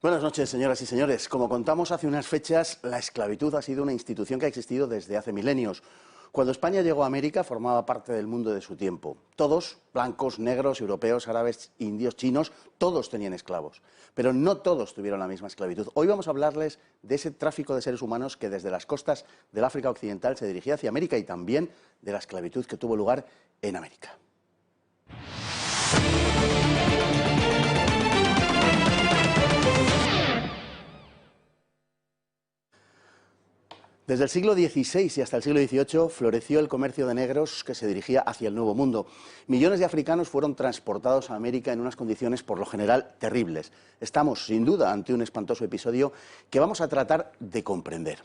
Buenas noches, señoras y señores. Como contamos hace unas fechas, la esclavitud ha sido una institución que ha existido desde hace milenios. Cuando España llegó a América, formaba parte del mundo de su tiempo. Todos, blancos, negros, europeos, árabes, indios, chinos, todos tenían esclavos. Pero no todos tuvieron la misma esclavitud. Hoy vamos a hablarles de ese tráfico de seres humanos que desde las costas del África Occidental se dirigía hacia América y también de la esclavitud que tuvo lugar en América. Desde el siglo XVI y hasta el siglo XVIII floreció el comercio de negros que se dirigía hacia el Nuevo Mundo. Millones de africanos fueron transportados a América en unas condiciones por lo general terribles. Estamos, sin duda, ante un espantoso episodio que vamos a tratar de comprender.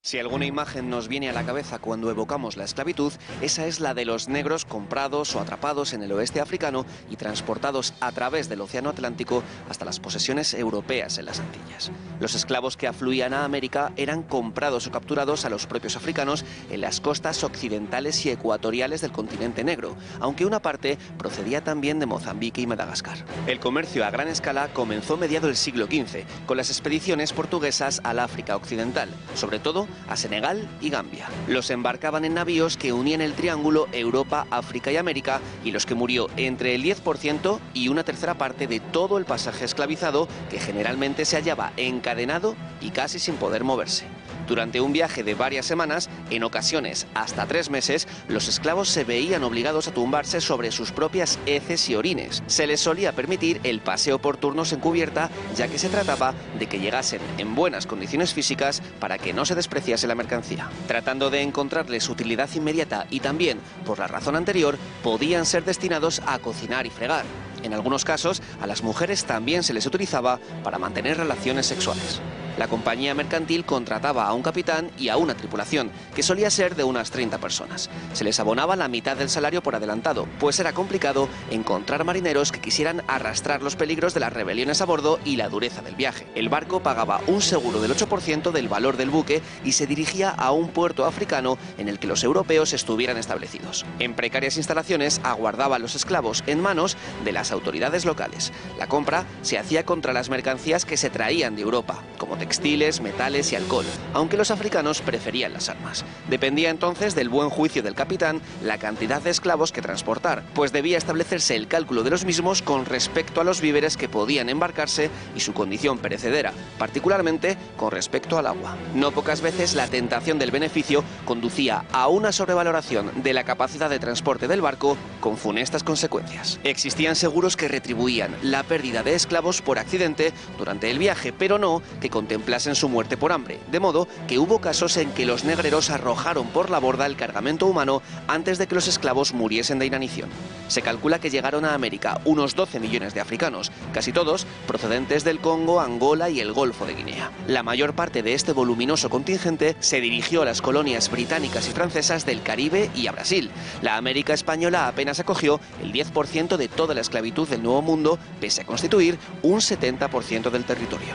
Si alguna imagen nos viene a la cabeza cuando evocamos la esclavitud, esa es la de los negros comprados o atrapados en el oeste africano y transportados a través del Océano Atlántico hasta las posesiones europeas en las Antillas. Los esclavos que afluían a América eran comprados o capturados a los propios africanos en las costas occidentales y ecuatoriales del continente negro, aunque una parte procedía también de Mozambique y Madagascar. El comercio a gran escala comenzó mediado el siglo XV, con las expediciones portuguesas al África Occidental, sobre todo a Senegal y Gambia. Los embarcaban en navíos que unían el triángulo Europa, África y América, y los que murió entre el 10% y una tercera parte de todo el pasaje esclavizado, que generalmente se hallaba encadenado y casi sin poder moverse. Durante un viaje de varias semanas, en ocasiones hasta 3 meses, los esclavos se veían obligados a tumbarse sobre sus propias heces y orines. Se les solía permitir el paseo por turnos en cubierta, ya que se trataba de que llegasen en buenas condiciones físicas para que no se despreciase la mercancía. Tratando de encontrarles utilidad inmediata y también, por la razón anterior, podían ser destinados a cocinar y fregar. En algunos casos, a las mujeres también se les utilizaba para mantener relaciones sexuales. La compañía mercantil contrataba a un capitán y a una tripulación, que solía ser de unas 30 personas. Se les abonaba la mitad del salario por adelantado, pues era complicado encontrar marineros que quisieran arrastrar los peligros de las rebeliones a bordo y la dureza del viaje. El barco pagaba un seguro del 8% del valor del buque y se dirigía a un puerto africano en el que los europeos estuvieran establecidos. En precarias instalaciones aguardaban los esclavos en manos de las autoridades locales. La compra se hacía contra las mercancías que se traían de Europa, como textiles, metales y alcohol, aunque los africanos preferían las armas. Dependía entonces del buen juicio del capitán la cantidad de esclavos que transportar, pues debía establecerse el cálculo de los mismos con respecto a los víveres que podían embarcarse y su condición perecedera, particularmente con respecto al agua. No pocas veces la tentación del beneficio conducía a una sobrevaloración de la capacidad de transporte del barco con funestas consecuencias. Existían seguros que retribuían la pérdida de esclavos por accidente durante el viaje, pero no que contemplasen su muerte por hambre, de modo que hubo casos en que los negreros arrojaron por la borda el cargamento humano antes de que los esclavos muriesen de inanición. Se calcula que llegaron a América unos 12 millones de africanos, casi todos procedentes del Congo, Angola y el Golfo de Guinea. La mayor parte de este voluminoso contingente se dirigió a las colonias británicas y francesas del Caribe y a Brasil. La América española apenas acogió el 10% de toda la esclavitud del Nuevo Mundo, pese a constituir un 70% del territorio.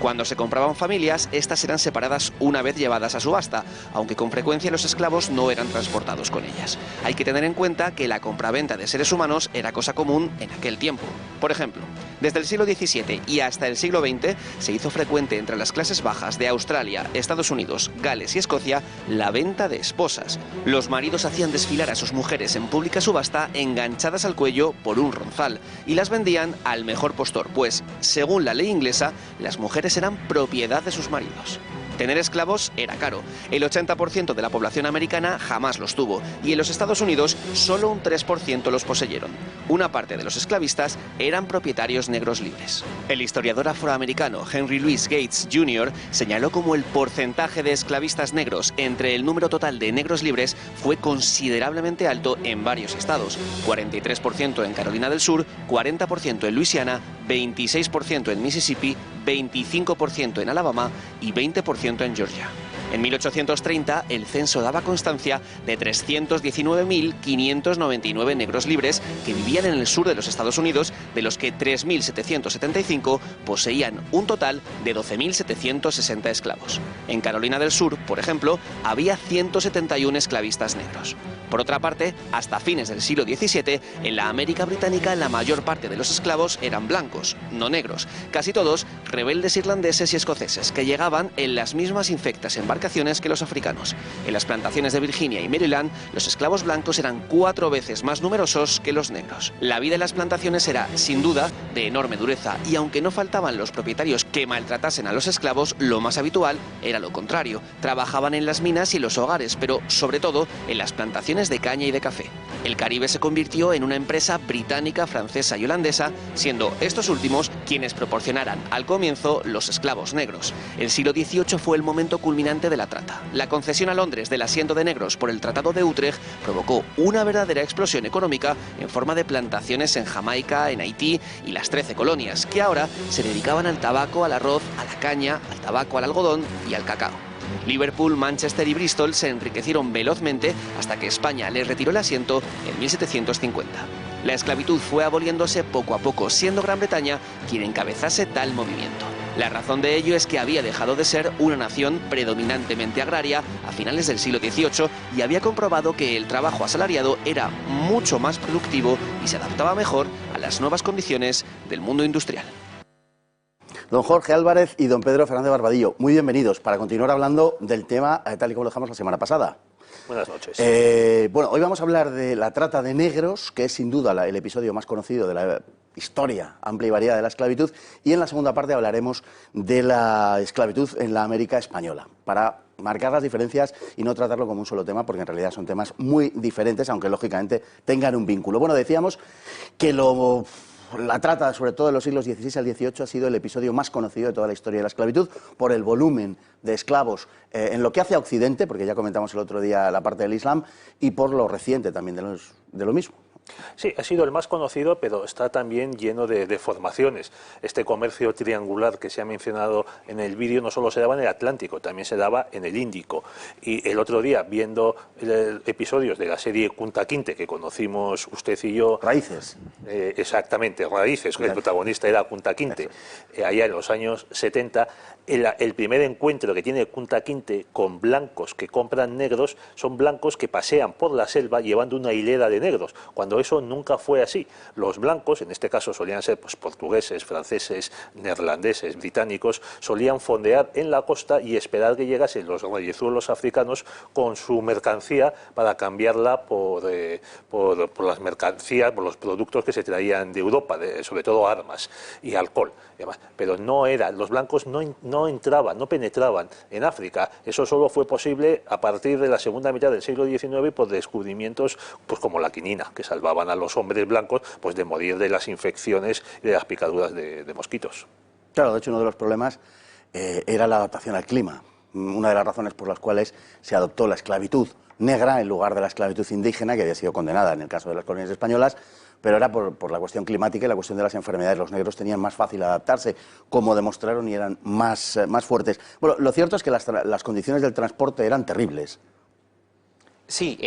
Cuando se compraban familias, estas eran separadas una vez llevadas a subasta, aunque con frecuencia los esclavos no eran transportados con ellas. Hay que tener en cuenta que la compraventa de seres humanos era cosa común en aquel tiempo. Por ejemplo, desde el siglo XVII y hasta el siglo XX se hizo frecuente entre las clases bajas de Australia, Estados Unidos, Gales y Escocia la venta de esposas. Los maridos hacían desfilar a sus mujeres en pública subasta enganchadas al cuello por un ronzal y las vendían al mejor postor, pues, según la ley inglesa, las mujeres eran propiedad de sus maridos. Tener esclavos era caro. El 80% de la población americana jamás los tuvo y en los Estados Unidos solo un 3% los poseyeron. Una parte de los esclavistas eran propietarios negros libres. El historiador afroamericano Henry Louis Gates Jr. señaló como el porcentaje de esclavistas negros entre el número total de negros libres fue considerablemente alto en varios estados: 43% en Carolina del Sur, 40% en Luisiana, 26% en Mississippi, 25% en Alabama y 20% en Georgia. En 1830, el censo daba constancia de 319.599 negros libres que vivían en el sur de los Estados Unidos, de los que 3.775 poseían un total de 12.760 esclavos. En Carolina del Sur, por ejemplo, había 171 esclavistas negros. Por otra parte, hasta fines del siglo XVII, en la América británica la mayor parte de los esclavos eran blancos, no negros, casi todos rebeldes irlandeses y escoceses, que llegaban en las mismas infectas embarcaciones que los africanos. En las plantaciones de Virginia y Maryland, los esclavos blancos eran 4 veces más numerosos que los negros. La vida en las plantaciones era, sin duda, de enorme dureza, y aunque no faltaban los propietarios que maltratasen a los esclavos, lo más habitual era lo contrario. Trabajaban en las minas y los hogares, pero sobre todo en las plantaciones de caña y de café. El Caribe se convirtió en una empresa británica, francesa y holandesa, siendo estos últimos quienes proporcionaran al comienzo los esclavos negros. El siglo XVIII fue el momento culminante de la trata. La concesión a Londres del asiento de negros por el Tratado de Utrecht provocó una verdadera explosión económica en forma de plantaciones en Jamaica, en Haití y las 13 colonias, que ahora se dedicaban al tabaco, al arroz, a la caña, al tabaco, al algodón y al cacao. Liverpool, Manchester y Bristol se enriquecieron velozmente hasta que España les retiró el asiento en 1750. La esclavitud fue aboliéndose poco a poco, siendo Gran Bretaña quien encabezase tal movimiento. La razón de ello es que había dejado de ser una nación predominantemente agraria a finales del siglo XVIII y había comprobado que el trabajo asalariado era mucho más productivo y se adaptaba mejor a las nuevas condiciones del mundo industrial. Don Jorge Álvarez y don Pedro Fernández Barbadillo, muy bienvenidos para continuar hablando del tema tal y como lo dejamos la semana pasada. Buenas noches. Bueno, hoy vamos a hablar de la trata de negros, que es sin duda el episodio más conocido de la historia amplia y variada de la esclavitud, y en la segunda parte hablaremos de la esclavitud en la América española, para marcar las diferencias y no tratarlo como un solo tema, porque en realidad son temas muy diferentes, aunque lógicamente tengan un vínculo. Bueno, decíamos que la trata, sobre todo de los siglos XVI al XVIII, ha sido el episodio más conocido de toda la historia de la esclavitud por el volumen de esclavos en lo que hace a Occidente, porque ya comentamos el otro día la parte del Islam, y por lo reciente también de lo mismo. Sí, ha sido el más conocido, pero está también lleno de deformaciones. Este comercio triangular que se ha mencionado en el vídeo no solo se daba en el Atlántico, también se daba en el Índico. Y el otro día, viendo episodios de la serie Kunta Kinte, que conocimos usted y yo... Raíces. Exactamente, Raíces, el protagonista era Kunta Kinte, allá en los años 70... El primer encuentro que tiene Kunta Kinte con blancos que compran negros son blancos que pasean por la selva llevando una hilera de negros, cuando eso nunca fue así. Los blancos, en este caso solían ser pues, portugueses, franceses, neerlandeses, británicos, solían fondear en la costa y esperar que llegasen los reyezuelos africanos con su mercancía para cambiarla por las mercancías, por los productos que se traían de Europa, sobre todo armas y alcohol. Pero los blancos no entraban, no penetraban en África. Eso solo fue posible a partir de la segunda mitad del siglo XIX por descubrimientos pues como la quinina, que salvaban a los hombres blancos pues de morir de las infecciones y de las picaduras de mosquitos. Claro, de hecho uno de los problemas era la adaptación al clima. Una de las razones por las cuales se adoptó la esclavitud negra en lugar de la esclavitud indígena, que había sido condenada en el caso de las colonias españolas, pero era por la cuestión climática y la cuestión de las enfermedades. Los negros tenían más fácil adaptarse, como demostraron, y eran más fuertes. Bueno, lo cierto es que las condiciones del transporte eran terribles. Sí,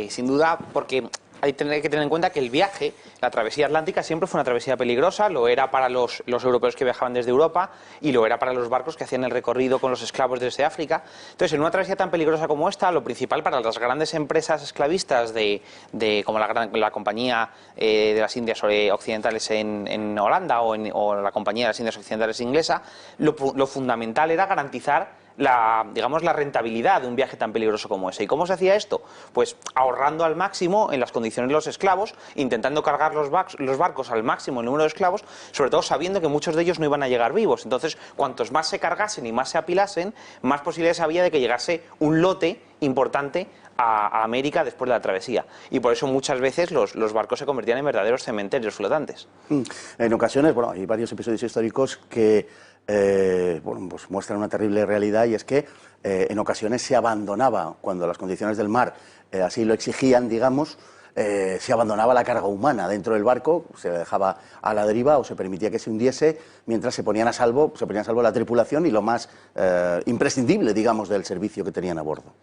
sin duda, porque hay que tener en cuenta que el viaje, la travesía atlántica, siempre fue una travesía peligrosa. Lo era para los europeos que viajaban desde Europa y lo era para los barcos que hacían el recorrido con los esclavos desde África. Entonces, en una travesía tan peligrosa como esta, lo principal para las grandes empresas esclavistas como la Compañía de las Indias Occidentales en Holanda o la Compañía de las Indias Occidentales inglesa, lo fundamental era garantizar la rentabilidad de un viaje tan peligroso como ese. ¿Y cómo se hacía esto? Pues ahorrando al máximo en las condiciones de los esclavos, intentando cargar los barcos al máximo el número de esclavos, sobre todo sabiendo que muchos de ellos no iban a llegar vivos. Entonces, cuantos más se cargasen y más se apilasen, más posibilidades había de que llegase un lote importante a América después de la travesía. Y por eso muchas veces los barcos se convertían en verdaderos cementerios flotantes. En ocasiones, hay varios episodios históricos que pues muestran una terrible realidad, y es que en ocasiones se abandonaba, cuando las condiciones del mar así lo exigían, digamos, se abandonaba la carga humana dentro del barco, se dejaba a la deriva o se permitía que se hundiese, mientras se ponía a salvo la tripulación y lo más imprescindible, digamos, del servicio que tenían a bordo.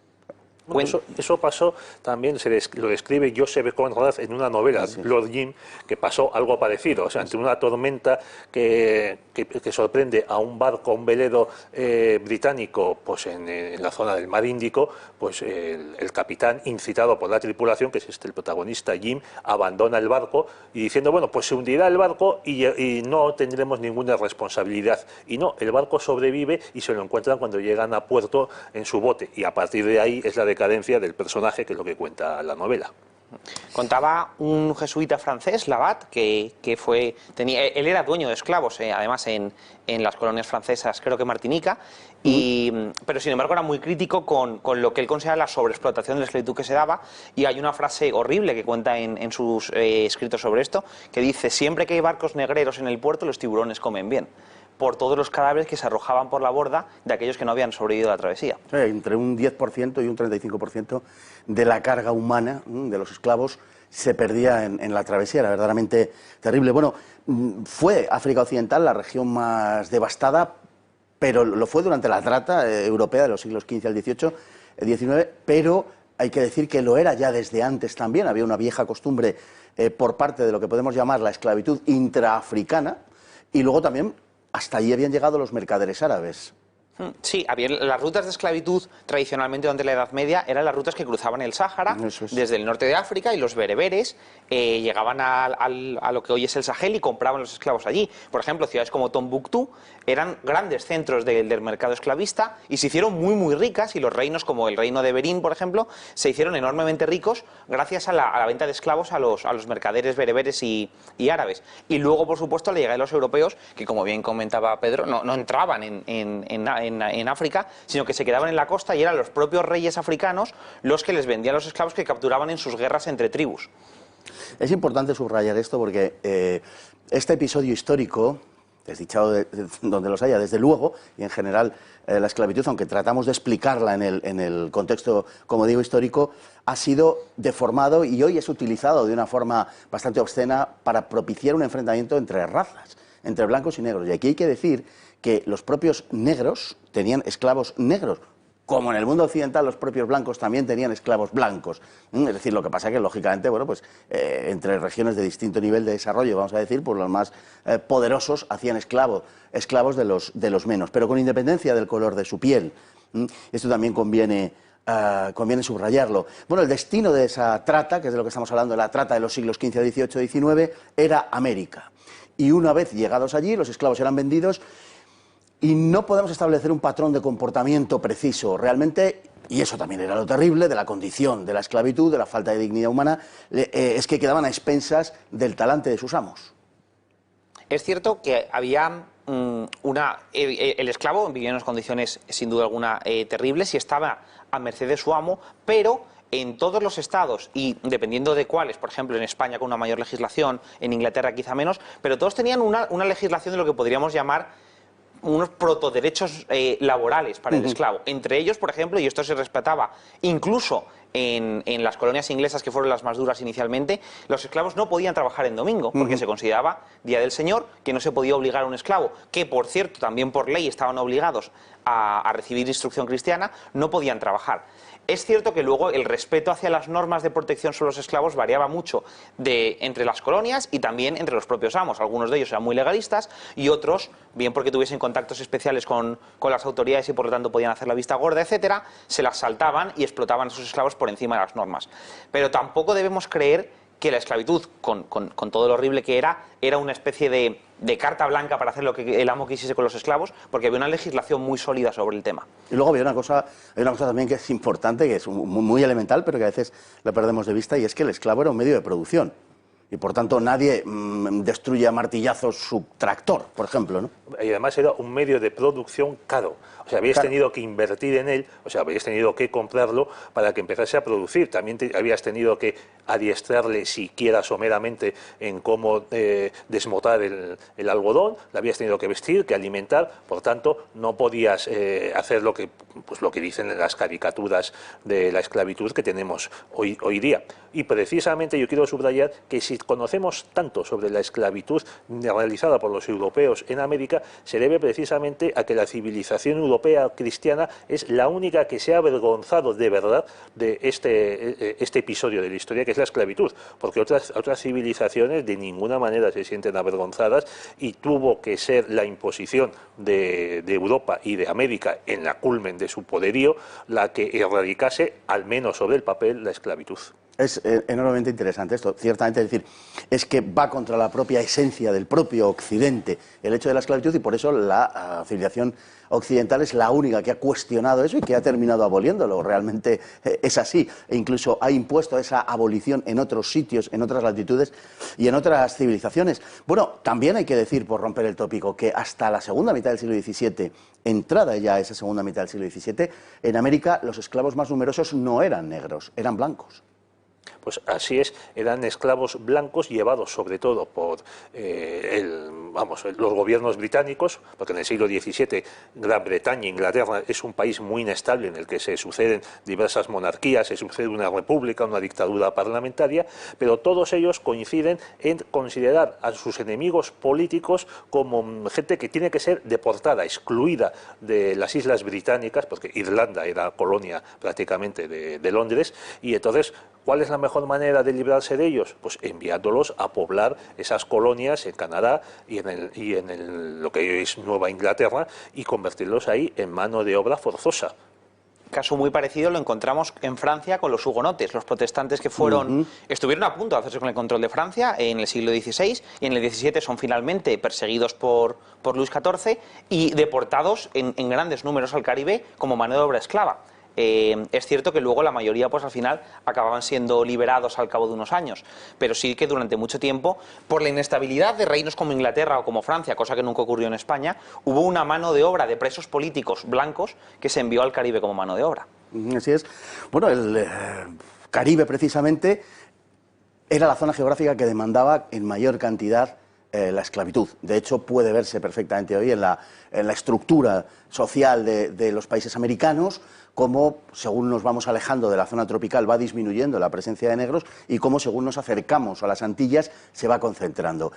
Bueno, eso pasó también, lo describe Joseph Conrad en una novela, Lord Jim, que pasó algo parecido. O sea, ante una tormenta que sorprende a un barco, a un velero británico, pues en la zona del mar Índico, pues el capitán, incitado por la tripulación, que es el protagonista Jim, abandona el barco y diciendo, bueno, pues se hundirá el barco y no tendremos ninguna responsabilidad. Y no, el barco sobrevive y se lo encuentran cuando llegan a puerto en su bote. Y a partir de ahí es la decadencia del personaje, que es lo que cuenta la novela. Contaba un jesuita francés, Labat, él era dueño de esclavos, además en las colonias francesas, creo que Martinica, pero sin embargo era muy crítico con lo que él considera la sobreexplotación de la esclavitud que se daba, y hay una frase horrible que cuenta en sus escritos sobre esto, que dice: siempre que hay barcos negreros en el puerto, los tiburones comen bien, por todos los cadáveres que se arrojaban por la borda de aquellos que no habían sobrevivido a la travesía. Sí, entre un 10% y un 35% de la carga humana de los esclavos se perdía en la travesía, era verdaderamente terrible. Bueno, fue África Occidental la región más devastada, pero lo fue durante la trata europea de los siglos XV al XVIII, XIX, pero hay que decir que lo era ya desde antes también. Había una vieja costumbre por parte de lo que podemos llamar la esclavitud intraafricana, y luego también hasta allí habían llegado los mercaderes árabes. Sí, las rutas de esclavitud tradicionalmente durante la Edad Media eran las rutas que cruzaban el Sáhara desde el norte de África, y los bereberes llegaban a lo que hoy es el Sahel y compraban los esclavos allí. Por ejemplo, ciudades como Tombuctú eran grandes centros del mercado esclavista y se hicieron muy muy ricas, y los reinos como el reino de Berín, por ejemplo, se hicieron enormemente ricos gracias a la venta de esclavos a los mercaderes bereberes y árabes. Y luego, por supuesto, la llegada de los europeos, que como bien comentaba Pedro, no entraban en África, sino que se quedaban en la costa, y eran los propios reyes africanos los que les vendían los esclavos que capturaban en sus guerras entre tribus. Es importante subrayar esto porque este episodio histórico, desdichado donde los haya, desde luego, y en general la esclavitud, aunque tratamos de explicarla en el contexto, como digo, histórico, ha sido deformado y hoy es utilizado de una forma bastante obscena para propiciar un enfrentamiento entre razas, entre blancos y negros. Y aquí hay que decir que los propios negros tenían esclavos negros, como en el mundo occidental los propios blancos también tenían esclavos blancos. Es decir, lo que pasa es que, lógicamente, bueno, pues entre regiones de distinto nivel de desarrollo, vamos a decir, pues los más poderosos hacían esclavos de los menos, pero con independencia del color de su piel. Esto también conviene subrayarlo. Bueno, el destino de esa trata, que es de lo que estamos hablando, la trata de los siglos XV, XVIII, XIX, era América. Y una vez llegados allí, los esclavos eran vendidos. Y no podemos establecer un patrón de comportamiento preciso. Realmente, y eso también era lo terrible de la condición de la esclavitud, de la falta de dignidad humana, es que quedaban a expensas del talante de sus amos. Es cierto que había el esclavo vivía en unas condiciones sin duda alguna terribles y estaba a merced de su amo, pero en todos los estados, y dependiendo de cuáles, por ejemplo en España con una mayor legislación, en Inglaterra quizá menos, pero todos tenían una legislación de lo que podríamos llamar unos protoderechos laborales para el esclavo. Entre ellos, por ejemplo, y esto se respetaba incluso en las colonias inglesas, que fueron las más duras inicialmente, los esclavos no podían trabajar en domingo, porque se consideraba Día del Señor, que no se podía obligar a un esclavo, que por cierto también por ley estaban obligados a recibir instrucción cristiana, no podían trabajar. Es cierto que luego el respeto hacia las normas de protección sobre los esclavos variaba mucho entre las colonias y también entre los propios amos. Algunos de ellos eran muy legalistas y otros, bien porque tuviesen contactos especiales con las autoridades y por lo tanto podían hacer la vista gorda, etcétera, se las saltaban y explotaban a sus esclavos por encima de las normas. Pero tampoco debemos creer que la esclavitud, con todo lo horrible que era una especie de carta blanca para hacer lo que el amo quisiese con los esclavos, porque había una legislación muy sólida sobre el tema. Y luego hay una cosa también que es importante, que es muy elemental, pero que a veces la perdemos de vista, y es que el esclavo era un medio de producción. Y por tanto nadie destruye a martillazos su tractor, por ejemplo, ¿no? Y además era un medio de producción caro. O sea, habías tenido que invertir en él, o sea, habías tenido que comprarlo para que empezase a producir. También habías tenido que adiestrarle, siquiera someramente, en cómo desmotar el algodón, le habías tenido que vestir, que alimentar. Por tanto, no podías hacer lo que dicen las caricaturas de la esclavitud que tenemos hoy día. Y precisamente yo quiero subrayar que si conocemos tanto sobre la esclavitud realizada por los europeos en América, se debe precisamente a que la civilización europea cristiana es la única que se ha avergonzado de verdad de este episodio de la historia, que es la esclavitud, porque otras civilizaciones de ninguna manera se sienten avergonzadas, y tuvo que ser la imposición de Europa y de América en la culmen de su poderío la que erradicase, al menos sobre el papel, la esclavitud. Es enormemente interesante esto, ciertamente, es decir, es que va contra la propia esencia del propio Occidente el hecho de la esclavitud, y por eso la civilización occidental es la única que ha cuestionado eso y que ha terminado aboliéndolo. Realmente es así, e incluso ha impuesto esa abolición en otros sitios, en otras latitudes y en otras civilizaciones. Bueno, también hay que decir, por romper el tópico, que hasta la segunda mitad del siglo XVII, entrada ya esa segunda mitad del siglo XVII, en América los esclavos más numerosos no eran negros, eran blancos. Pues así es, eran esclavos blancos llevados sobre todo por los gobiernos británicos, porque en el siglo XVII Gran Bretaña, Inglaterra, es un país muy inestable en el que se suceden diversas monarquías, se sucede una república, una dictadura parlamentaria, pero todos ellos coinciden en considerar a sus enemigos políticos como gente que tiene que ser deportada, excluida de las islas británicas, porque Irlanda era colonia prácticamente de Londres, y entonces, ¿cuál es la mejor manera de librarse de ellos? Pues enviándolos a poblar esas colonias en Canadá y en lo que hoy es Nueva Inglaterra, y convertirlos ahí en mano de obra forzosa. Caso muy parecido lo encontramos en Francia con los hugonotes, los protestantes que estuvieron a punto de hacerse con el control de Francia en el siglo XVI, y en el XVII son finalmente perseguidos por Luis XIV y deportados en grandes números al Caribe como mano de obra esclava. Es cierto que luego la mayoría, pues al final, acababan siendo liberados al cabo de unos años, pero sí que durante mucho tiempo, por la inestabilidad de reinos como Inglaterra o como Francia, cosa que nunca ocurrió en España, hubo una mano de obra de presos políticos blancos que se envió al Caribe como mano de obra. Así es. Bueno, el Caribe precisamente era la zona geográfica que demandaba en mayor cantidad la esclavitud. De hecho, puede verse perfectamente hoy en la estructura social de los países americanos, cómo, según nos vamos alejando de la zona tropical, va disminuyendo la presencia de negros, y cómo, según nos acercamos a las Antillas, se va concentrando.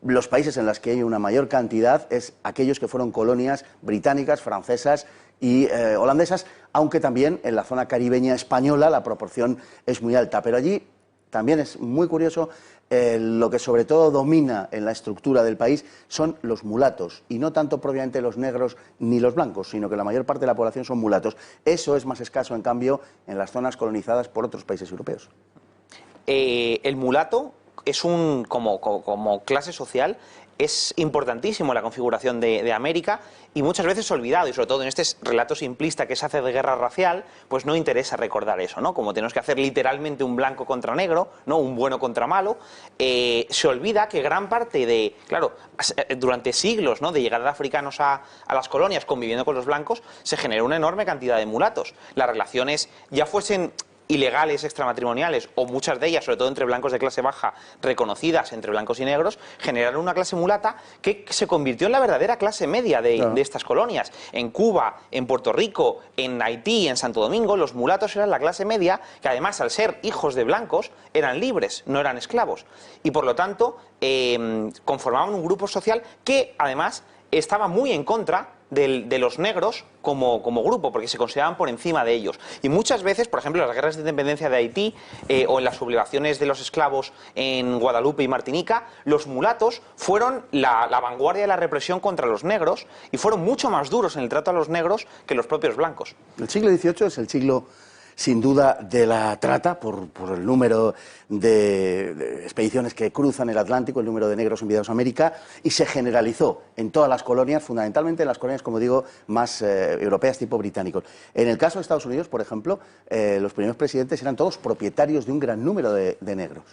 Los países en los que hay una mayor cantidad es aquellos que fueron colonias británicas, francesas y holandesas, aunque también en la zona caribeña española la proporción es muy alta. Pero allí también es muy curioso, lo que sobre todo domina en la estructura del país son los mulatos, y no tanto propiamente los negros ni los blancos, sino que la mayor parte de la población son mulatos. Eso es más escaso, en cambio, en las zonas colonizadas por otros países europeos. El mulato es como clase social, es importantísimo en la configuración de América, y muchas veces olvidado, y sobre todo en este relato simplista que se hace de guerra racial, pues no interesa recordar eso, ¿no? Como tenemos que hacer literalmente un blanco contra negro, ¿no? Un bueno contra malo, se olvida que gran parte durante siglos, ¿no?, de llegada de africanos a las colonias conviviendo con los blancos, se generó una enorme cantidad de mulatos. Las relaciones, ya fuesen ilegales, extramatrimoniales, o muchas de ellas, sobre todo entre blancos de clase baja, reconocidas entre blancos y negros, generaron una clase mulata que se convirtió en la verdadera clase media de estas colonias. En Cuba, en Puerto Rico, en Haití, en Santo Domingo, los mulatos eran la clase media, que además, al ser hijos de blancos, eran libres, no eran esclavos. Y por lo tanto, conformaban un grupo social que, además, estaba muy en contra de los negros como grupo, porque se consideraban por encima de ellos. Y muchas veces, por ejemplo, en las guerras de independencia de Haití o en las sublevaciones de los esclavos en Guadalupe y Martinica, los mulatos fueron la vanguardia de la represión contra los negros, y fueron mucho más duros en el trato a los negros que los propios blancos. El siglo XVIII es el siglo, sin duda, de la trata, por el número de expediciones que cruzan el Atlántico, el número de negros enviados a América, y se generalizó en todas las colonias, fundamentalmente en las colonias, como digo, más europeas, tipo británicos. En el caso de Estados Unidos, por ejemplo, los primeros presidentes eran todos propietarios de un gran número de negros.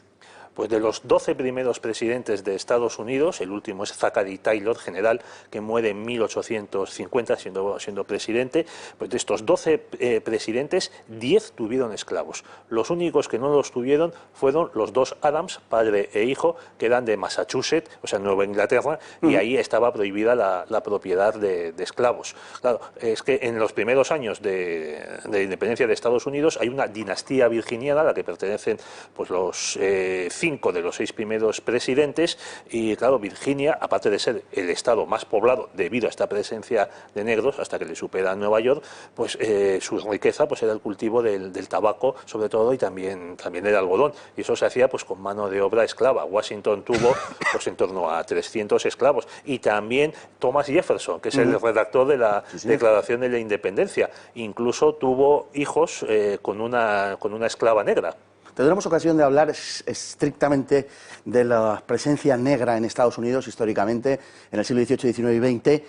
Pues de los 12 primeros presidentes de Estados Unidos, el último es Zachary Taylor, general, que muere en 1850 siendo presidente. Pues de estos 12 presidentes, 10 tuvieron esclavos. Los únicos que no los tuvieron fueron los dos Adams, padre e hijo, que eran de Massachusetts, o sea, Nueva Inglaterra, y ahí estaba prohibida la propiedad de esclavos. Claro, es que en los primeros años de independencia de Estados Unidos hay una dinastía virginiana a la que pertenecen pues los 5 5 de los 6 primeros presidentes, y claro, Virginia, aparte de ser el estado más poblado debido a esta presencia de negros, hasta que le supera Nueva York, pues su riqueza pues era el cultivo del tabaco, sobre todo, y también del algodón, y eso se hacía pues con mano de obra esclava. Washington tuvo pues en torno a 300 esclavos, y también Thomas Jefferson, que es el redactor de la Declaración de la Independencia, incluso tuvo hijos con una esclava negra. Tendremos ocasión de hablar estrictamente de la presencia negra en Estados Unidos históricamente en el siglo XVIII, XIX y XX,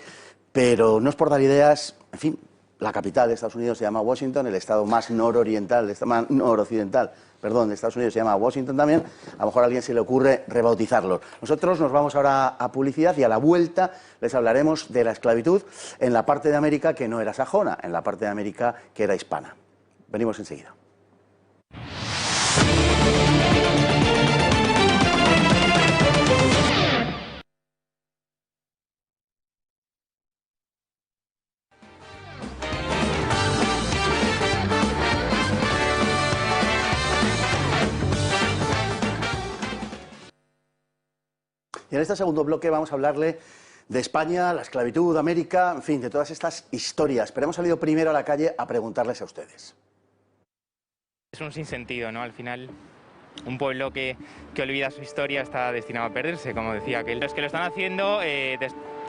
pero no es por dar ideas. En fin, la capital de Estados Unidos se llama Washington, el estado más noroccidental de Estados Unidos se llama Washington también. A lo mejor a alguien se le ocurre rebautizarlo. Nosotros nos vamos ahora a publicidad y a la vuelta les hablaremos de la esclavitud en la parte de América que no era sajona, en la parte de América que era hispana. Venimos enseguida. Y en este segundo bloque vamos a hablarle de España, la esclavitud, América, en fin, de todas estas historias. Pero hemos salido primero a la calle a preguntarles a ustedes. Es un sinsentido, ¿no? Al final, un pueblo que olvida su historia está destinado a perderse, como decía aquel. Los que lo están haciendo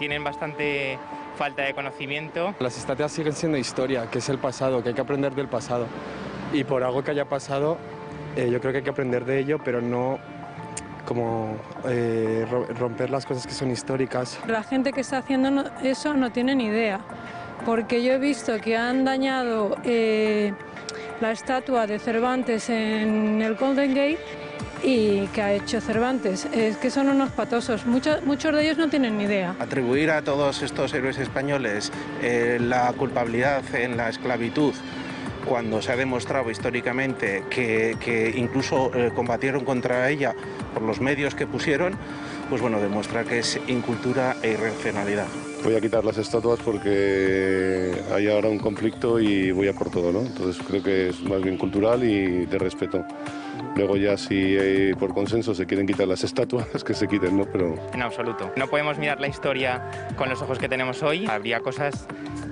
tienen bastante falta de conocimiento. Las estatuas siguen siendo historia, que es el pasado, que hay que aprender del pasado. Y por algo que haya pasado, yo creo que hay que aprender de ello, pero no como romper las cosas que son históricas. La gente que está haciendo eso no tiene ni idea, porque yo he visto que han dañado la estatua de Cervantes en el Golden Gate. ¿Y qué ha hecho Cervantes? Es que son unos patosos, muchos de ellos no tienen ni idea. Atribuir a todos estos héroes españoles la culpabilidad en la esclavitud, cuando se ha demostrado históricamente que incluso combatieron contra ella por los medios que pusieron, pues bueno, demuestra que es incultura e irracionalidad. Voy a quitar las estatuas porque hay ahora un conflicto y voy a por todo, ¿no? Entonces creo que es más bien cultural y de respeto. Luego ya si por consenso se quieren quitar las estatuas, que se quiten, ¿no? Pero... En absoluto. No podemos mirar la historia con los ojos que tenemos hoy. Habría cosas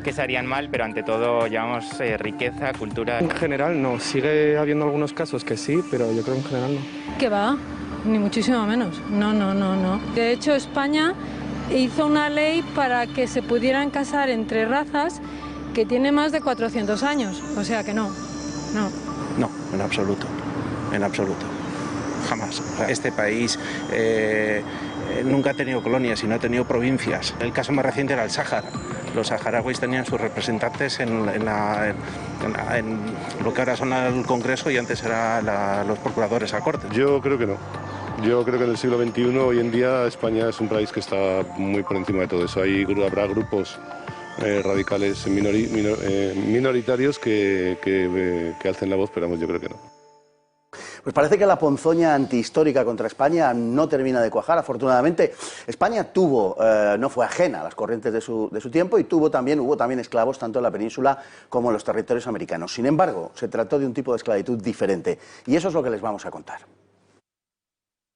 que se harían mal, pero ante todo llevamos riqueza, cultura. En general no, sigue habiendo algunos casos que sí, pero yo creo que en general no. ¿Qué va? Ni muchísimo menos. No. De hecho, España hizo una ley para que se pudieran casar entre razas que tiene más de 400 años. O sea que no. No, en absoluto. En absoluto. Jamás. Este país nunca ha tenido colonias y no ha tenido provincias. El caso más reciente era el Sáhara. Los saharauis tenían sus representantes en lo que ahora son el Congreso y antes eran los procuradores a Cortes. Yo creo que no. Yo creo que en el siglo XXI, hoy en día, España es un país que está muy por encima de todo eso. Habrá grupos radicales minoritarios que alcen la voz, pero vamos, yo creo que no. Pues parece que la ponzoña antihistórica contra España no termina de cuajar. Afortunadamente, España no fue ajena a las corrientes de su tiempo y hubo también esclavos tanto en la península como en los territorios americanos. Sin embargo, se trató de un tipo de esclavitud diferente y eso es lo que les vamos a contar.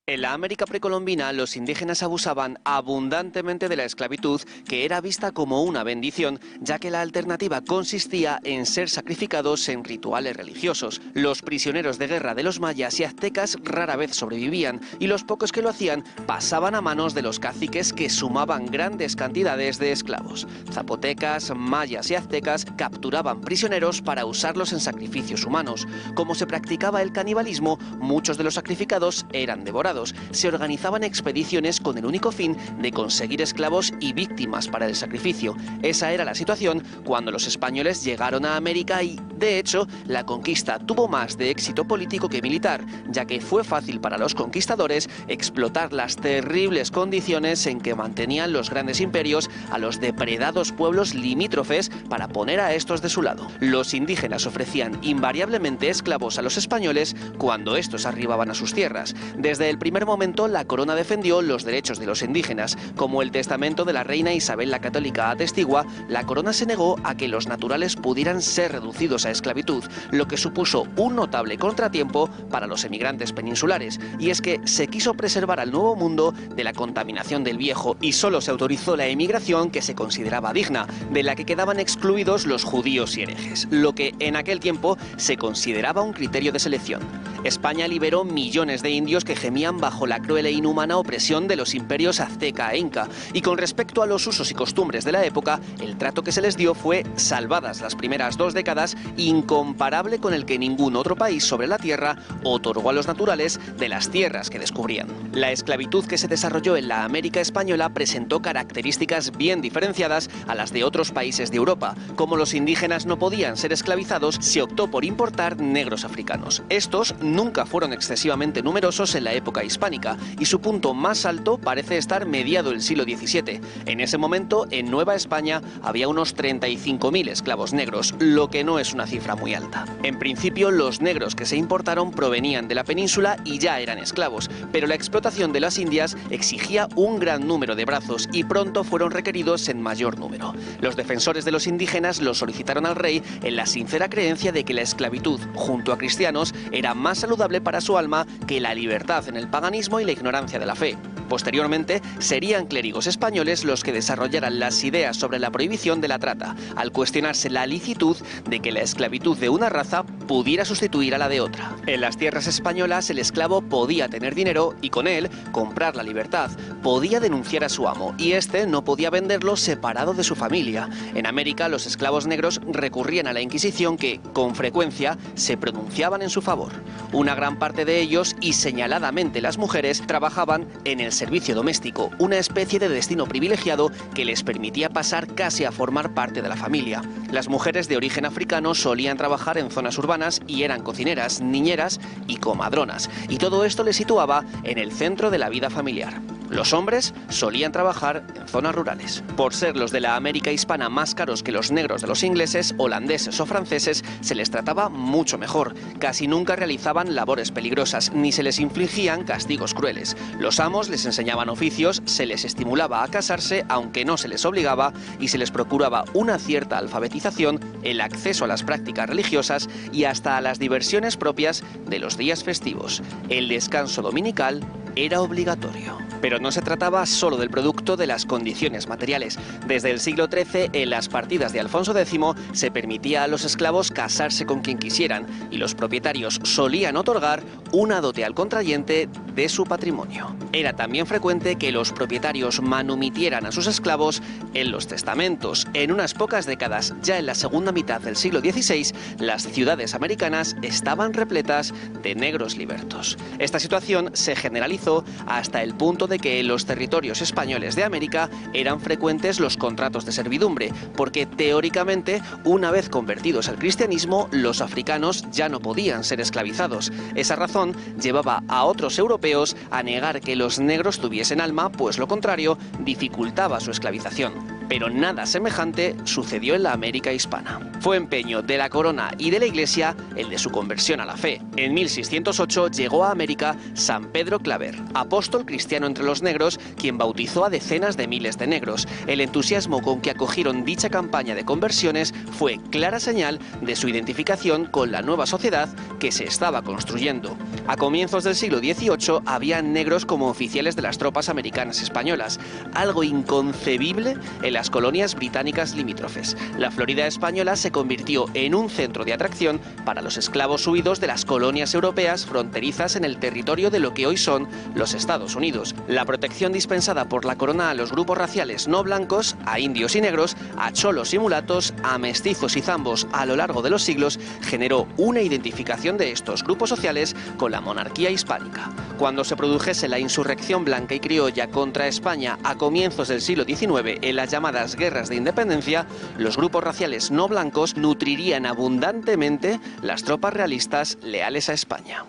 En la América precolombina, los indígenas abusaban abundantemente de la esclavitud, que era vista como una bendición, ya que la alternativa consistía en ser sacrificados en rituales religiosos. Los prisioneros de guerra de los mayas y aztecas rara vez sobrevivían, y los pocos que lo hacían pasaban a manos de los caciques que sumaban grandes cantidades de esclavos. Zapotecas, mayas y aztecas capturaban prisioneros para usarlos en sacrificios humanos. Como se practicaba el canibalismo, muchos de los sacrificados eran devorados. Se organizaban expediciones con el único fin de conseguir esclavos y víctimas para el sacrificio. Esa era la situación cuando los españoles llegaron a América y, de hecho, la conquista tuvo más de éxito político que militar, ya que fue fácil para los conquistadores explotar las terribles condiciones en que mantenían los grandes imperios a los depredados pueblos limítrofes para poner a estos de su lado. Los indígenas ofrecían invariablemente esclavos a los españoles cuando estos arribaban a sus tierras. Desde el primer momento la corona defendió los derechos de los indígenas. Como el testamento de la reina Isabel la Católica atestigua, la corona se negó a que los naturales pudieran ser reducidos a esclavitud, lo que supuso un notable contratiempo para los emigrantes peninsulares. Y es que se quiso preservar al Nuevo Mundo de la contaminación del Viejo y solo se autorizó la emigración que se consideraba digna, de la que quedaban excluidos los judíos y herejes, lo que en aquel tiempo se consideraba un criterio de selección. España liberó millones de indios que gemían bajo la cruel e inhumana opresión de los imperios azteca e inca, y con respecto a los usos y costumbres de la época, el trato que se les dio fue, salvadas las primeras 2 décadas, incomparable con el que ningún otro país sobre la tierra otorgó a los naturales de las tierras que descubrían. La esclavitud que se desarrolló en la América española presentó características bien diferenciadas a las de otros países de Europa. Como los indígenas no podían ser esclavizados, se optó por importar negros africanos. Estos nunca fueron excesivamente numerosos en la época hispánica y su punto más alto parece estar mediado el siglo XVII. En ese momento, en Nueva España había unos 35.000 esclavos negros, lo que no es una cifra muy alta. En principio, los negros que se importaron provenían de la península y ya eran esclavos, pero la explotación de las Indias exigía un gran número de brazos y pronto fueron requeridos en mayor número. Los defensores de los indígenas lo solicitaron al rey en la sincera creencia de que la esclavitud, junto a cristianos, era más saludable para su alma que la libertad en el paganismo y la ignorancia de la fe. Posteriormente, serían clérigos españoles los que desarrollaran las ideas sobre la prohibición de la trata, al cuestionarse la licitud de que la esclavitud de una raza pudiera sustituir a la de otra. En las tierras españolas, el esclavo podía tener dinero y con él comprar la libertad, podía denunciar a su amo y éste no podía venderlo separado de su familia. En América, los esclavos negros recurrían a la Inquisición que, con frecuencia, se pronunciaban en su favor. Una gran parte de ellos, y señaladamente las mujeres, trabajaban en el servicio doméstico, una especie de destino privilegiado que les permitía pasar casi a formar parte de la familia. Las mujeres de origen africano solían trabajar en zonas urbanas y eran cocineras, niñeras y comadronas, y todo esto les situaba en el centro de la vida familiar. Los hombres solían trabajar en zonas rurales. Por ser los de la América hispana más caros que los negros de los ingleses, holandeses o franceses, se les trataba mucho mejor. Casi nunca realizaban labores peligrosas, ni se les infligían castigos crueles. Los amos les enseñaban oficios, se les estimulaba a casarse, aunque no se les obligaba, y se les procuraba una cierta alfabetización, el acceso a las prácticas religiosas y hasta a las diversiones propias de los días festivos. El descanso dominical era obligatorio. Pero no se trataba solo del producto de las condiciones materiales. Desde el siglo XIII, en las partidas de Alfonso X, se permitía a los esclavos casarse con quien quisieran y los propietarios solían otorgar una dote al contrayente de su patrimonio. Era también frecuente que los propietarios manumitieran a sus esclavos en los testamentos. En unas pocas décadas, ya en la segunda mitad del siglo XVI, las ciudades americanas estaban repletas de negros libertos. Esta situación se generalizó hasta el punto de que en los territorios españoles de América eran frecuentes los contratos de servidumbre, porque teóricamente, una vez convertidos al cristianismo, los africanos ya no podían ser esclavizados. Esa razón llevaba a otros europeos a negar que los negros tuviesen alma, pues lo contrario dificultaba su esclavización. Pero nada semejante sucedió en la América hispana. Fue empeño de la corona y de la Iglesia el de su conversión a la fe. En 1608 llegó a América San Pedro Claver, apóstol cristiano entre los negros, quien bautizó a decenas de miles de negros. El entusiasmo con que acogieron dicha campaña de conversiones fue clara señal de su identificación con la nueva sociedad que se estaba construyendo. A comienzos del siglo XVIII había negros como oficiales de las tropas americanas españolas, algo inconcebible en las colonias británicas limítrofes. La Florida española se convirtió en un centro de atracción para los esclavos huidos de las colonias europeas fronterizas en el territorio de lo que hoy son los Estados Unidos. La protección dispensada por la corona a los grupos raciales no blancos, a indios y negros, a cholos y mulatos, a mestizos y zambos a lo largo de los siglos, generó una identificación de estos grupos sociales con la monarquía hispánica. Cuando se produjese la insurrección blanca y criolla contra España a comienzos del siglo XIX en las llamadas guerras de independencia, los grupos raciales no blancos nutrirían abundantemente las tropas realistas leales a España.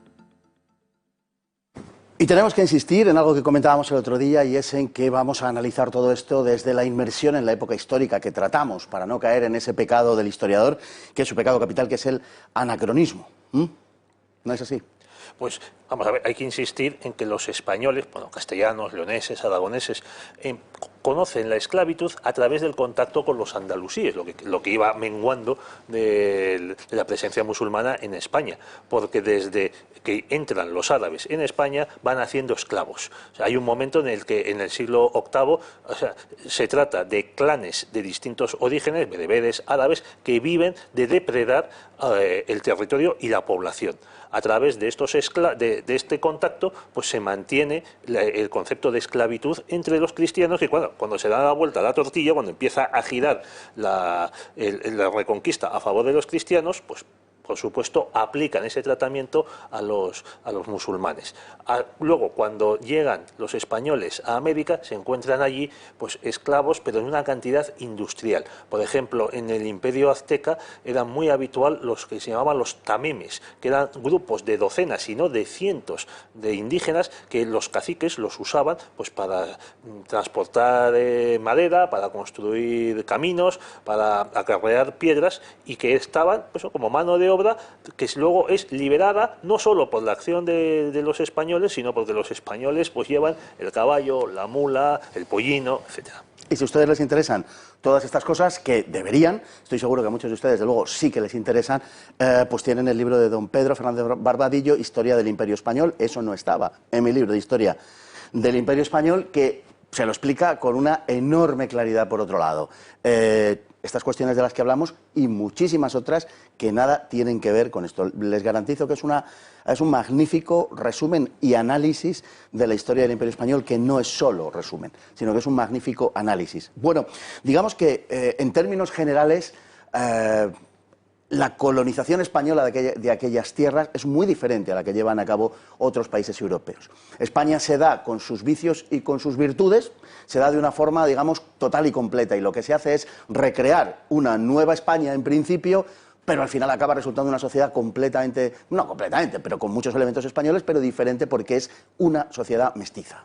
Y tenemos que insistir en algo que comentábamos el otro día, y es en que vamos a analizar todo esto desde la inmersión en la época histórica que tratamos, para no caer en ese pecado del historiador, que es su pecado capital, que es el anacronismo. ¿No es así? Pues vamos a ver, hay que insistir en que los españoles, bueno, castellanos, leoneses, aragoneses, conocen la esclavitud a través del contacto con los andalusíes, lo que iba menguando de la presencia musulmana en España, porque desde que entran los árabes en España van haciendo esclavos. O sea, hay un momento en el que en el siglo VIII, o sea, se trata de clanes de distintos orígenes, bereberes, árabes, que viven de depredar el territorio y la población. A través de este contacto, pues se mantiene el concepto de esclavitud entre los cristianos, y cuando se da la vuelta a la tortilla, cuando empieza a girar la reconquista a favor de los cristianos, pues por supuesto aplican ese tratamiento a los musulmanes. Luego, cuando llegan los españoles a América, se encuentran allí pues esclavos, pero en una cantidad industrial. Por ejemplo, en el Imperio Azteca era muy habitual los que se llamaban los tamemes, que eran grupos de docenas y no de cientos de indígenas que los caciques los usaban pues para transportar madera, para construir caminos, para acarrear piedras, y que estaban pues, como mano de obra que luego es liberada no solo por la acción de los españoles, sino porque los españoles pues llevan el caballo, la mula, el pollino, etcétera. Y si a ustedes les interesan todas estas cosas, que deberían, estoy seguro que a muchos de ustedes, de luego, sí que les interesan, pues tienen el libro de don Pedro Fernández Barbadillo, Historia del Imperio Español. Eso no estaba en mi libro de Historia del Imperio Español, que se lo explica con una enorme claridad por otro lado. Estas cuestiones de las que hablamos y muchísimas otras que nada tienen que ver con esto. Les garantizo que es un magnífico resumen y análisis de la historia del Imperio Español, que no es solo resumen, sino que es un magnífico análisis. Bueno, digamos que en términos generales la colonización española de aquellas tierras es muy diferente a la que llevan a cabo otros países europeos. España se da con sus vicios y con sus virtudes, se da de una forma, digamos, total y completa, y lo que se hace es recrear una nueva España en principio, pero al final acaba resultando una sociedad completamente, no completamente, pero con muchos elementos españoles, pero diferente porque es una sociedad mestiza.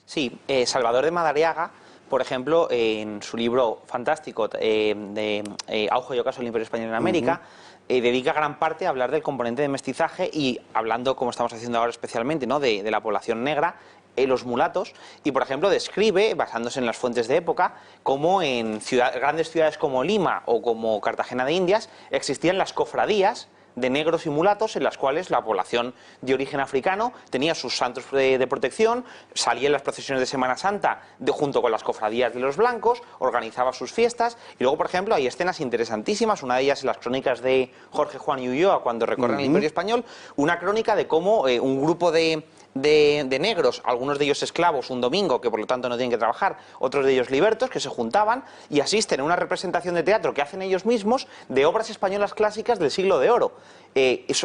Sí, Salvador de Madariaga, por ejemplo, en su libro fantástico de Auge y Ocaso del Imperio Español en América, dedica gran parte a hablar del componente de mestizaje y hablando, como estamos haciendo ahora especialmente, ¿no?, de la población negra, los mulatos, y por ejemplo describe, basándose en las fuentes de época, cómo en grandes ciudades como Lima o como Cartagena de Indias existían las cofradías de negros y mulatos, en las cuales la población de origen africano tenía sus santos de protección, salía en las procesiones de Semana Santa junto con las cofradías de los blancos, organizaba sus fiestas, y luego, por ejemplo, hay escenas interesantísimas, una de ellas en las crónicas de Jorge Juan y Ulloa, cuando recorren el Imperio Español, una crónica de cómo un grupo de negros, algunos de ellos esclavos, un domingo, que por lo tanto no tienen que trabajar, otros de ellos libertos, que se juntaban y asisten a una representación de teatro que hacen ellos mismos de obras españolas clásicas del Siglo de Oro.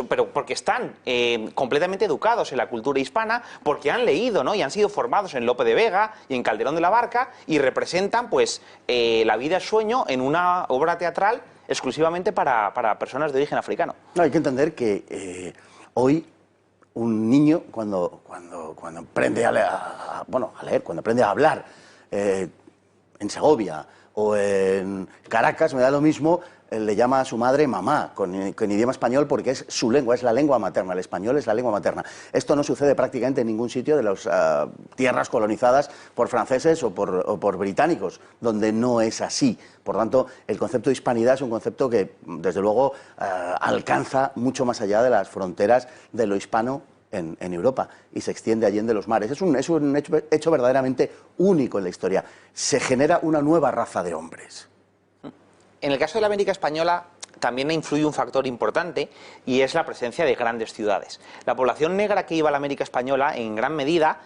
Pero porque están completamente educados en la cultura hispana, porque han leído, ¿no?, y han sido formados en Lope de Vega y en Calderón de la Barca, y representan pues la vida es sueño en una obra teatral exclusivamente para personas de origen africano. No, hay que entender que hoy un niño cuando aprende a leer, cuando aprende a hablar en Segovia o en Caracas, me da lo mismo, le llama a su madre mamá, con idioma español, porque es su lengua, es la lengua materna, el español es la lengua materna. Esto no sucede prácticamente en ningún sitio de las tierras colonizadas por franceses o por británicos, donde no es así. Por tanto, el concepto de hispanidad es un concepto que, desde luego, alcanza mucho más allá de las fronteras de lo hispano en Europa y se extiende allende los mares. Es un hecho verdaderamente único en la historia. Se genera una nueva raza de hombres. En el caso de la América Española también influye un factor importante, y es la presencia de grandes ciudades. La población negra que iba a la América Española en gran medida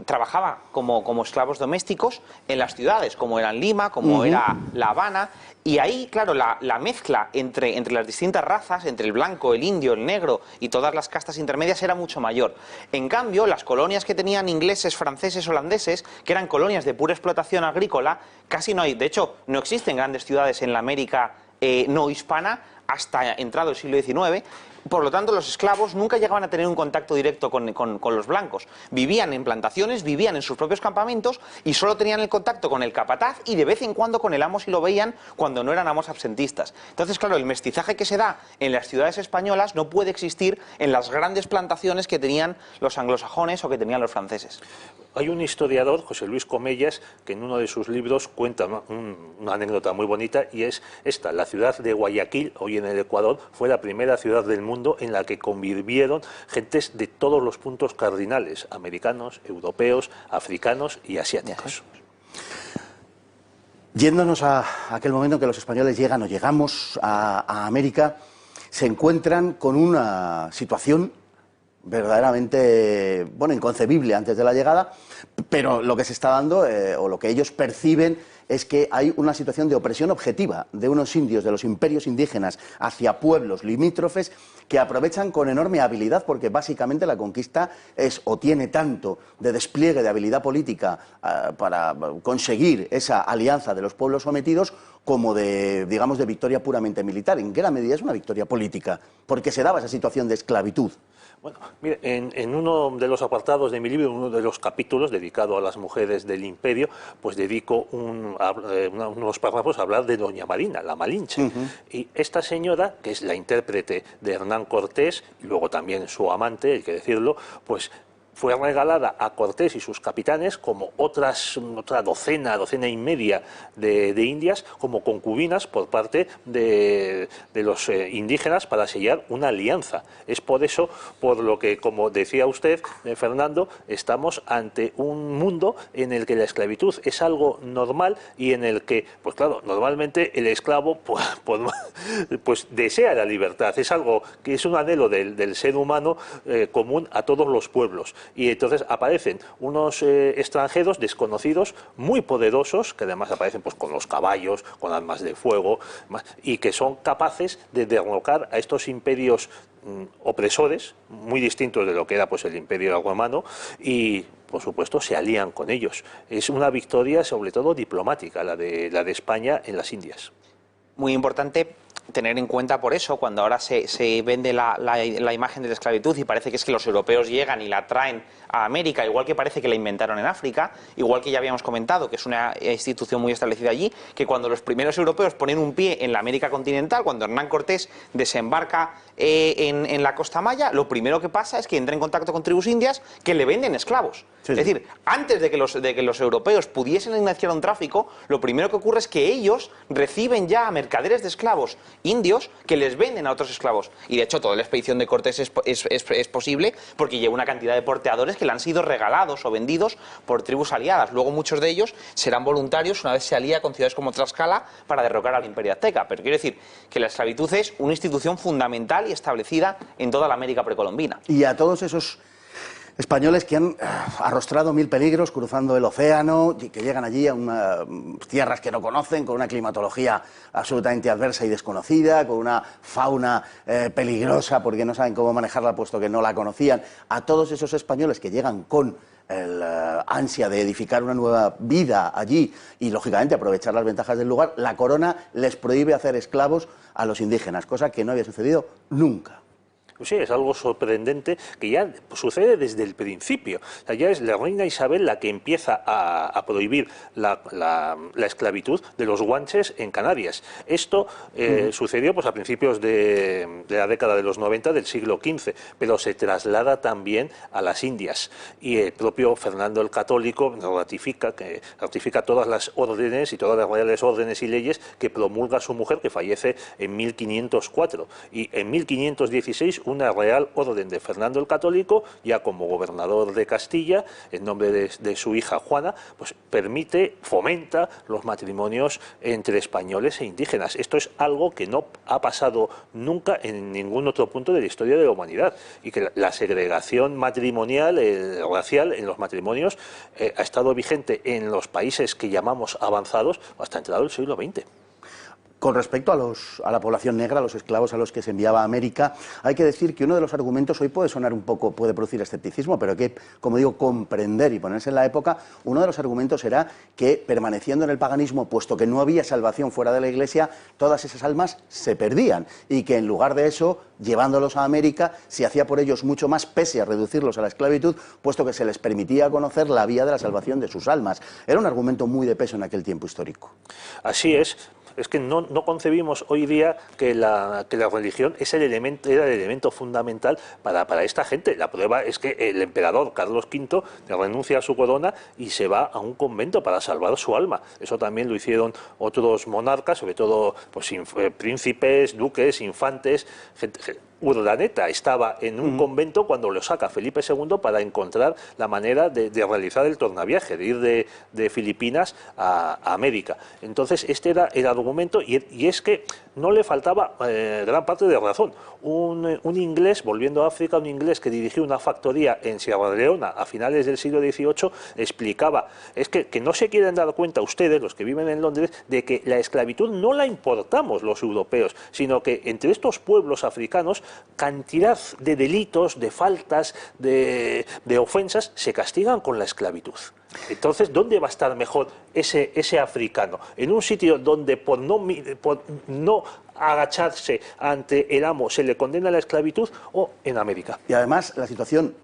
trabajaba como esclavos domésticos en las ciudades, como eran Lima, como era La Habana, y ahí, claro, la mezcla entre las distintas razas, entre el blanco, el indio, el negro y todas las castas intermedias era mucho mayor. En cambio, las colonias que tenían ingleses, franceses, holandeses, que eran colonias de pura explotación agrícola, casi no hay. De hecho, no existen grandes ciudades en la América no hispana hasta entrado el siglo XIX, Por lo tanto, los esclavos nunca llegaban a tener un contacto directo con los blancos. Vivían en plantaciones, vivían en sus propios campamentos y solo tenían el contacto con el capataz y de vez en cuando con el amo si lo veían cuando no eran amos absentistas. Entonces, claro, el mestizaje que se da en las ciudades españolas no puede existir en las grandes plantaciones que tenían los anglosajones o que tenían los franceses. Hay un historiador, José Luis Comellas, que en uno de sus libros cuenta una anécdota muy bonita y es esta: la ciudad de Guayaquil, hoy en el Ecuador, fue la primera ciudad del mundo en la que convivieron gentes de todos los puntos cardinales, americanos, europeos, africanos y asiáticos. Yéndonos a aquel momento en que los españoles llegan o llegamos a América, se encuentran con una situación verdaderamente, bueno, inconcebible antes de la llegada, pero lo que se está dando, o lo que ellos perciben, es que hay una situación de opresión objetiva de unos indios, de los imperios indígenas, hacia pueblos limítrofes que aprovechan con enorme habilidad, porque básicamente la conquista es o tiene tanto de despliegue de habilidad política para conseguir esa alianza de los pueblos sometidos, como de, digamos, de victoria puramente militar. En gran medida es una victoria política, porque se daba esa situación de esclavitud. Bueno, mire, en uno de los apartados de mi libro, uno de los capítulos dedicado a las mujeres del imperio, pues dedico unos párrafos a hablar de doña Marina, la Malinche. Y esta señora, que es la intérprete de Hernán Cortés, y luego también su amante, hay que decirlo, pues fue regalada a Cortés y sus capitanes como otra docena y media de indias como concubinas por parte de los indígenas para sellar una alianza. Es por eso por lo que, como decía usted, Fernando, estamos ante un mundo en el que la esclavitud es algo normal y en el que, pues claro, normalmente el esclavo pues desea la libertad. Es algo que es un anhelo del ser humano común a todos los pueblos. Y entonces aparecen unos extranjeros desconocidos, muy poderosos, que además aparecen pues con los caballos, con armas de fuego, y que son capaces de derrocar a estos imperios opresores, muy distintos de lo que era pues el imperio romano, y por supuesto se alían con ellos. Es una victoria sobre todo diplomática la de España en las Indias. Muy importante tener en cuenta por eso, cuando ahora se vende la imagen de la esclavitud y parece que es que los europeos llegan y la traen a América, igual que parece que la inventaron en África, igual que ya habíamos comentado, que es una institución muy establecida allí, que cuando los primeros europeos ponen un pie en la América continental, cuando Hernán Cortés desembarca en la costa maya, lo primero que pasa es que entra en contacto con tribus indias que le venden esclavos. Sí, es decir, antes de que los europeos pudiesen iniciar un tráfico, lo primero que ocurre es que ellos reciben ya a mercaderes de esclavos indios que les venden a otros esclavos. Y de hecho toda la expedición de Cortés es posible porque lleva una cantidad de porteadores que le han sido regalados o vendidos por tribus aliadas. Luego muchos de ellos serán voluntarios una vez se alía con ciudades como Tlaxcala para derrocar al imperio azteca. Pero quiero decir que la esclavitud es una institución fundamental y establecida en toda la América precolombina. Y a todos esos españoles que han arrostrado mil peligros cruzando el océano y que llegan allí a unas tierras que no conocen, con una climatología absolutamente adversa y desconocida, con una fauna peligrosa porque no saben cómo manejarla puesto que no la conocían. A todos esos españoles que llegan con el ansia de edificar una nueva vida allí y lógicamente aprovechar las ventajas del lugar, la corona les prohíbe hacer esclavos a los indígenas, cosa que no había sucedido nunca. Sí, es algo sorprendente que ya sucede desde el principio. O sea, ya es la reina Isabel la que empieza a prohibir la esclavitud de los guanches en Canarias. Esto sucedió pues, a principios de la década de los 90 del siglo XV, pero se traslada también a las Indias. Y el propio Fernando el Católico ratifica todas las órdenes y todas las reales órdenes y leyes que promulga su mujer, que fallece en 1504. Y en 1516 una real orden de Fernando el Católico, ya como gobernador de Castilla, en nombre de su hija Juana, pues fomenta los matrimonios entre españoles e indígenas. Esto es algo que no ha pasado nunca en ningún otro punto de la historia de la humanidad, y que la segregación matrimonial, racial en los matrimonios ha estado vigente en los países que llamamos avanzados hasta entrado el siglo XX. Con respecto a la población negra, a los esclavos a los que se enviaba a América, hay que decir que uno de los argumentos, hoy puede sonar un poco, puede producir escepticismo, pero hay que, como digo, comprender y ponerse en la época, uno de los argumentos era que, permaneciendo en el paganismo, puesto que no había salvación fuera de la Iglesia, todas esas almas se perdían, y que en lugar de eso, llevándolos a América, se hacía por ellos mucho más, pese a reducirlos a la esclavitud, puesto que se les permitía conocer la vía de la salvación de sus almas. Era un argumento muy de peso en aquel tiempo histórico. Así es. Es que no concebimos hoy día que la religión era el elemento fundamental para esta gente. La prueba es que el emperador Carlos V renuncia a su corona y se va a un convento para salvar su alma. Eso también lo hicieron otros monarcas, sobre todo pues, príncipes, duques, infantes, gente. Urdaneta estaba en un convento cuando lo saca Felipe II para encontrar la manera de realizar el tornaviaje, de ir de Filipinas a América. Entonces este era el argumento y es que no le faltaba gran parte de razón. Un inglés, volviendo a África, un inglés que dirigió una factoría en Sierra Leona a finales del siglo XVIII, explicaba, es que no se quieren dar cuenta ustedes, los que viven en Londres, de que la esclavitud no la importamos los europeos, sino que entre estos pueblos africanos cantidad de delitos, de faltas, de ofensas se castigan con la esclavitud. Entonces, ¿dónde va a estar mejor ese africano? ¿En un sitio donde por no agacharse ante el amo se le condena a la esclavitud, o en América? Y además la situación,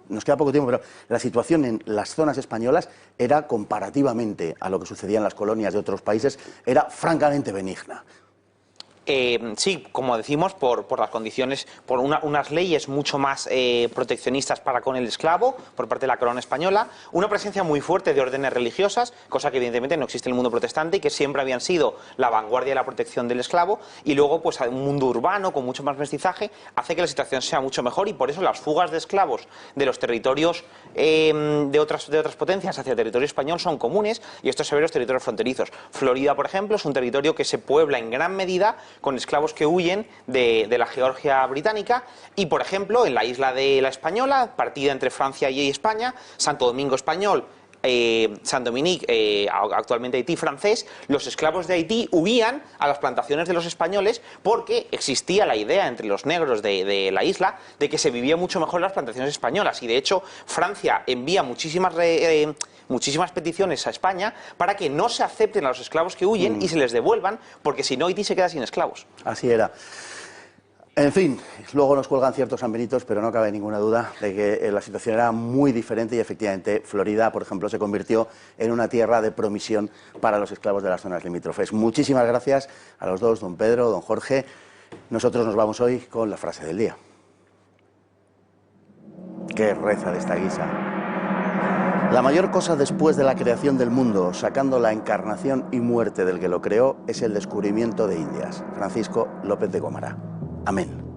nos queda poco tiempo, pero la situación en las zonas españolas era, comparativamente a lo que sucedía en las colonias de otros países, era francamente benigna. Sí, como decimos, por las condiciones, por unas leyes mucho más proteccionistas para con el esclavo por parte de la corona española, una presencia muy fuerte de órdenes religiosas, cosa que evidentemente no existe en el mundo protestante y que siempre habían sido la vanguardia de la protección del esclavo, y luego pues un mundo urbano con mucho más mestizaje hace que la situación sea mucho mejor, y por eso las fugas de esclavos de los territorios de otras potencias hacia el territorio español son comunes, y esto se ve en los territorios fronterizos. Florida, por ejemplo, es un territorio que se puebla en gran medida con esclavos que huyen de la Georgia británica, y por ejemplo en la isla de la Española, partida entre Francia y España, Santo Domingo español, Saint-Dominique, actualmente Haití francés, los esclavos de Haití huían a las plantaciones de los españoles porque existía la idea entre los negros de la isla de que se vivía mucho mejor en las plantaciones españolas, y de hecho Francia envía muchísimas peticiones a España para que no se acepten a los esclavos que huyen y se les devuelvan, porque si no Haití se queda sin esclavos. Así era. En fin, luego nos cuelgan ciertos sanbenitos, pero no cabe ninguna duda de que la situación era muy diferente, y efectivamente Florida, por ejemplo, se convirtió en una tierra de promisión para los esclavos de las zonas limítrofes. Muchísimas gracias a los dos, don Pedro, don Jorge. Nosotros nos vamos hoy con la frase del día. ¿Qué reza de esta guisa? La mayor cosa después de la creación del mundo, sacando la encarnación y muerte del que lo creó, es el descubrimiento de Indias. Francisco López de Gómara. Amén.